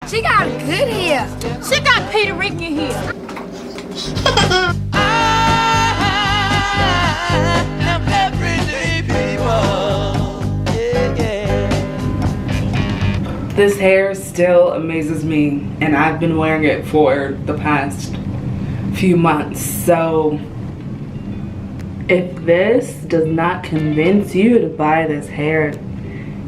She got good hair. She got Peter Rican hair. This hair still amazes me, and I've been wearing it for the past few months. So if this does not convince you to buy this hair,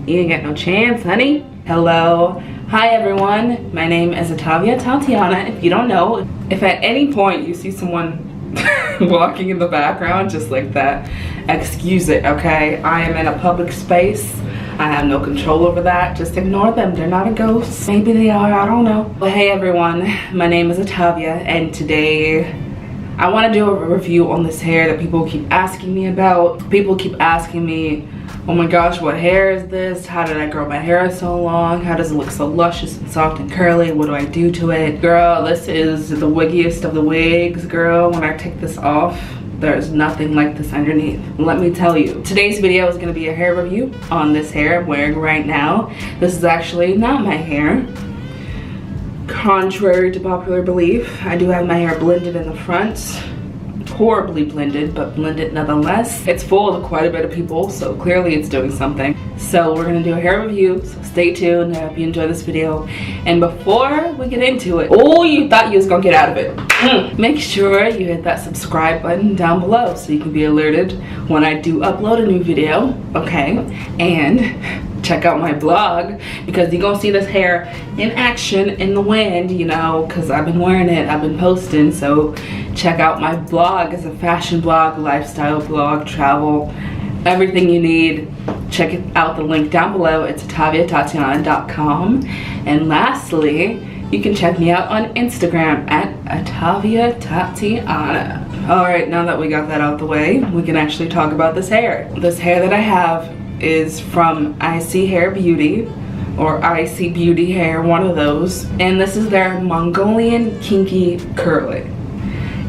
you ain't got no chance, honey. Hello. Hi everyone. My name is Ataviatatiana. If you don't know, if at any point you see someone walking in the background just like that, excuse it, okay? I am in a public space. I have no control over that. Just ignore them. They're not a ghost. Maybe they are, I don't know. But hey everyone, my name is Atavia, and today I want to do a review on this hair that people keep asking me about. People keep asking me, oh my gosh, what hair is this? How did I grow my hair so long? How does it look so luscious and soft and curly? What do I do to it? Girl, this is the wiggiest of the wigs, girl. When I take this off, there's nothing like this underneath. Let me tell you. Today's video is gonna be a hair review on this hair I'm wearing right now. This is actually not my hair. Contrary to popular belief, I do have my hair blended in the front. Horribly blended, but blended nonetheless. It's full of quite a bit of people, so clearly it's doing something. So we're gonna do a hair review, so stay tuned. I hope you enjoy this video. And before we get into it, oh, you thought you was gonna get out of it. Make sure you hit that subscribe button down below so you can be alerted when I do upload a new video, okay? And check out my blog, because you're gonna see this hair in action in the wind, you know, because I've been wearing it, I've been posting. So check out my blog. It's a fashion blog, lifestyle blog, travel, everything you need. Check it out, the link down below. It's ataviatatiana.com. And lastly, you can check me out on Instagram at ataviatatiana. All right, now that we got that out the way, we can actually talk about this hair. This hair that I have is from IC Hair Beauty, or IC Beauty Hair, one of those. And this is their Mongolian Kinky Curly.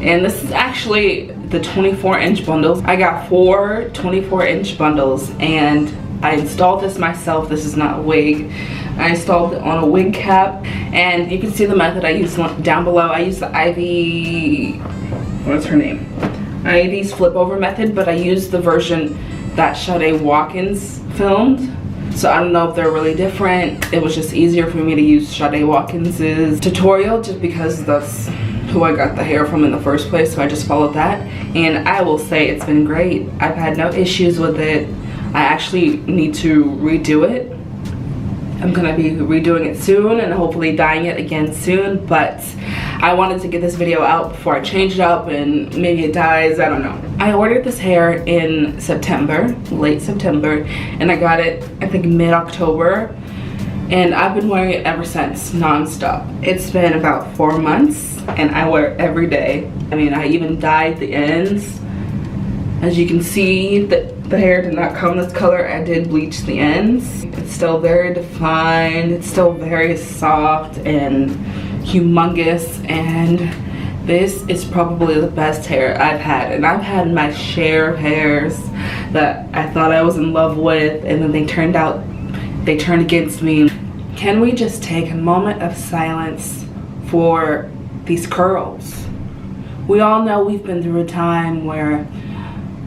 And this is actually the 24-inch bundles. I got 4 24-inch bundles, and I installed this myself. This is not a wig. I installed it on a wig cap, and you can see the method I used down below. I used the Ivy, what's her name? Ivy's flip over method, but I used the version that Sade Watkins filmed. So I don't know if they're really different. It was just easier for me to use Sade Watkins's tutorial, just because that's who I got the hair from in the first place. So I just followed that, and I will say it's been great. I've had no issues with it. I actually need to redo it. I'm gonna be redoing it soon and hopefully dyeing it again soon, but I wanted to get this video out before I change it up and maybe it dies, I don't know. I ordered this hair in September, late September, and I got it, I think, mid-October, and I've been wearing it ever since, non-stop. It's been about 4 months, and I wear it every day. I mean, I even dyed the ends. As you can see, the hair did not come this color. I did bleach the ends. It's still very defined. It's still very soft and humongous, and this is probably the best hair I've had. And I've had my share of hairs that I thought I was in love with, and then they turned against me. Can we just take a moment of silence for these curls? We all know we've been through a time where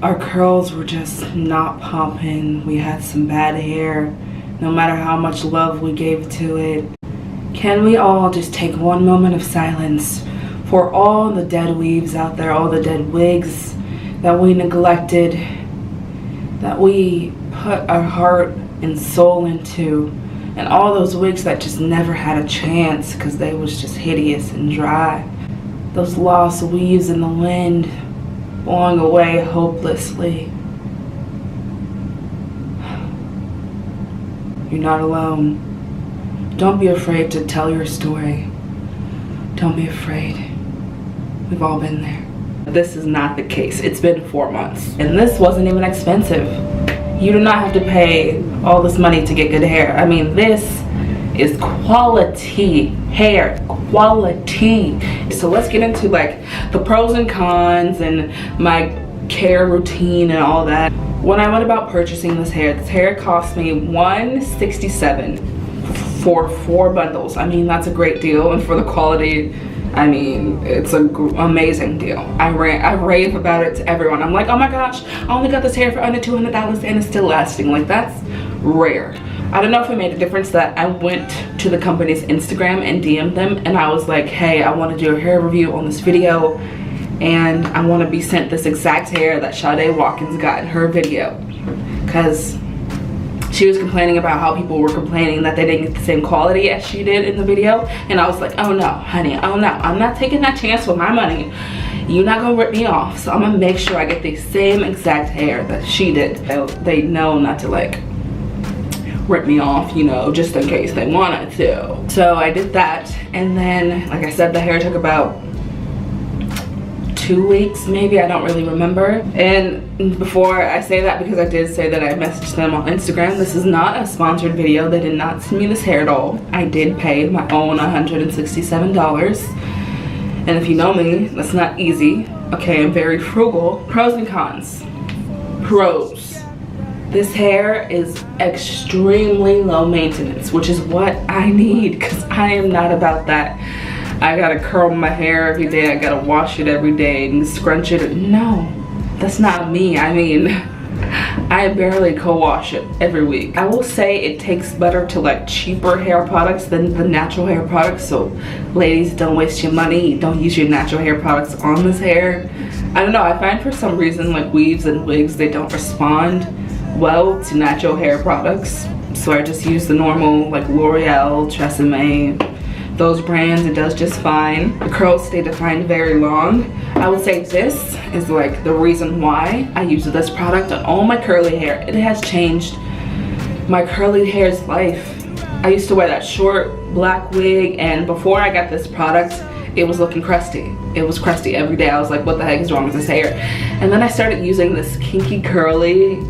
our curls were just not popping. We had some bad hair, no matter how much love we gave to it. Can we all just take one moment of silence for all the dead weaves out there, all the dead wigs that we neglected, that we put our heart and soul into, and all those wigs that just never had a chance because they was just hideous and dry. Those lost weaves in the wind, blowing away hopelessly. You're not alone. Don't be afraid to tell your story. Don't be afraid. We've all been there. This is not the case. It's been 4 months, and this wasn't even expensive. You do not have to pay all this money to get good hair. I mean, this is quality hair, quality. So let's get into like the pros and cons and my care routine and all that. When I went about purchasing this hair cost me $167 for 4 bundles. I mean, that's a great deal, and for the quality, I mean, it's an amazing deal. I rave about it to everyone. I'm like, oh my gosh, I only got this hair for under $200 and it's still lasting. Like, that's rare. I don't know if it made a difference that I went to the company's Instagram and DM'd them, and I was like, hey, I want to do a hair review on this video, and I want to be sent this exact hair that Sade Watkins got in her video, because she was complaining about how people were complaining that they didn't get the same quality as she did in the video. And I was like, oh no, honey, oh no, I'm not taking that chance with my money. You're not gonna rip me off. So I'm gonna make sure I get the same exact hair that she did. They know not to like rip me off, you know, just in case they wanted to. So I did that, and then, like I said, the hair took about 2 weeks maybe, I don't really remember. And before I say that, because I did say that I messaged them on Instagram, this is not a sponsored video. They did not send me this hair at all. I did pay my own $167, and if you know me, that's not easy. Okay, I'm very frugal. Pros and cons. Pros: this hair is extremely low maintenance, which is what I need, because I am not about that. I gotta curl my hair every day, I gotta wash it every day and scrunch it. No, that's not me. I mean, I barely co-wash it every week. I will say it takes better to like cheaper hair products than the natural hair products. So ladies, don't waste your money. Don't use your natural hair products on this hair. I don't know, I find for some reason like weaves and wigs, they don't respond well to natural hair products. So I just use the normal like L'Oreal, Tresemme, those brands. It does just fine. The curls stay defined very long. I would say this is like the reason why I use this product on all my curly hair. It has changed my curly hair's life. I used to wear that short black wig, and before I got this product, it was looking crusty. It was crusty every day. I was like, what the heck is wrong with this hair? And then I started using this KINKY curling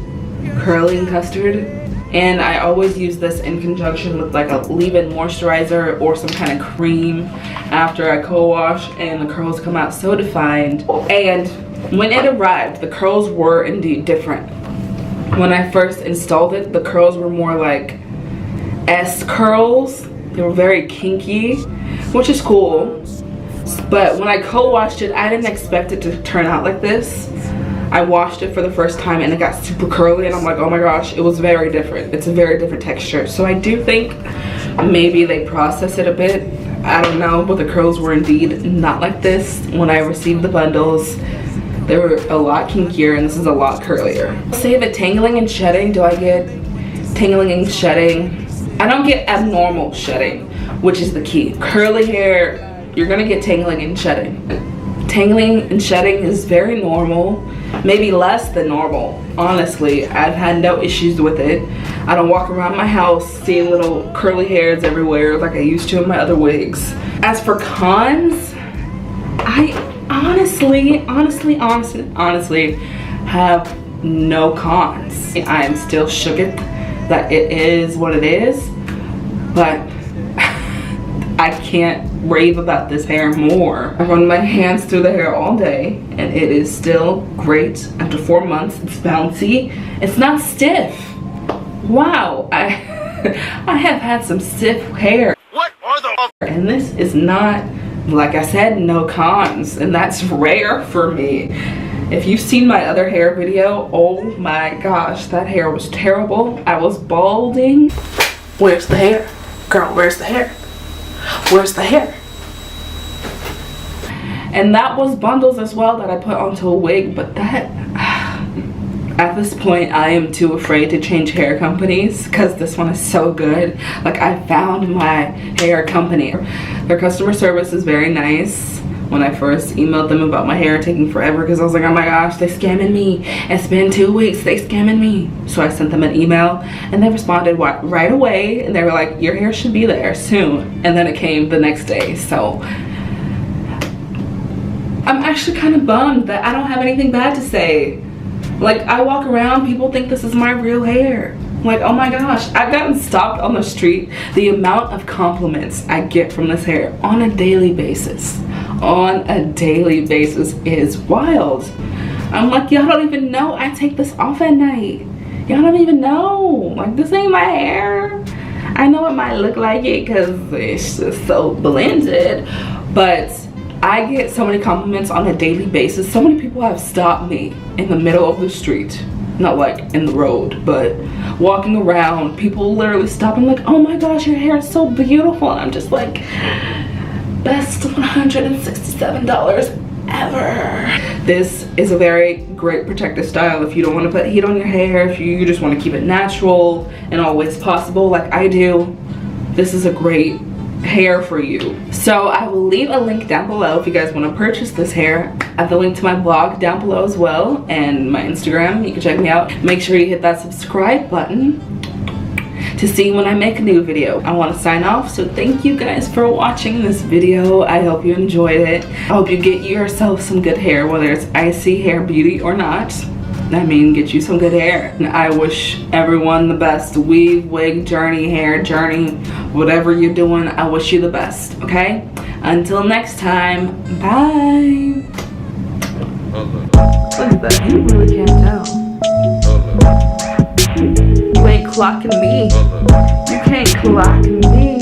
custard. And I always use this in conjunction with like a leave-in moisturizer or some kind of cream after I co-wash, and the curls come out so defined. And when it arrived, the curls were indeed different. When I first installed it, the curls were more like S curls. They were very kinky, which is cool. But when I co-washed it, I didn't expect it to turn out like this. I washed it for the first time and it got super curly, and I'm like, oh my gosh, it was very different. It's a very different texture. So I do think maybe they process it a bit. I don't know, but the curls were indeed not like this. When I received the bundles, they were a lot kinkier, and this is a lot curlier. Say the tangling and shedding, do I get tangling and shedding? I don't get abnormal shedding, which is the key. Curly hair, you're gonna get tangling and shedding. Tangling and shedding is very normal, maybe less than normal. Honestly, I've had no issues with it. I don't walk around my house seeing little curly hairs everywhere like I used to in my other wigs. As for cons, I honestly have no cons. I am still shooketh that it is what it is, but I can't rave about this hair more. I run my hands through the hair all day, and it is still great. After 4 months, it's bouncy. It's not stiff. Wow, I have had some stiff hair. What are the... And this is not, like I said, no cons, and that's rare for me. If you've seen my other hair video, oh my gosh, that hair was terrible. I was balding. Where's the hair? Girl, where's the hair? Where's the hair? And that was bundles as well that I put onto a wig, but that at this point I am too afraid to change hair companies because this one is so good. Like, I found my hair company. Their customer service is very nice. When I first emailed them about my hair taking forever, because I was like, oh my gosh, they scamming me. It's been 2 weeks, they scamming me. So I sent them an email, and they responded right away, and they were like, your hair should be there soon. And then it came the next day. So I'm actually kind of bummed that I don't have anything bad to say. Like, I walk around, people think this is my real hair. Like, oh my gosh, I've gotten stopped on the street. The amount of compliments I get from this hair on a daily basis is wild. I'm like, y'all don't even know I take this off at night. Y'all don't even know. Like, this ain't my hair. I know it might look like it because it's just so blended, but I get so many compliments on a daily basis. So many people have stopped me in the middle of the street, not like in the road, but walking around. People literally stop and like, oh my gosh, your hair is so beautiful. And I'm just like, best $167 ever. This is a very great protective style if you don't want to put heat on your hair, if you just want to keep it natural and always possible like I do. This is a great hair for you. So I will leave a link down below if you guys want to purchase this hair. I have the link to my blog down below as well, and my Instagram. You can check me out. Make sure you hit that subscribe button to see when I make a new video. I want to sign off, so thank you guys for watching this video. I hope you enjoyed it. I hope you get yourself some good hair, whether it's IC Hair Beauty or not. I mean, get you some good hair. And I wish everyone the best. Weave, wig, journey, hair journey, whatever you're doing, I wish you the best, okay? Until next time, bye. Look at that, you really can't tell. You ain't clocking me. You can't clock me.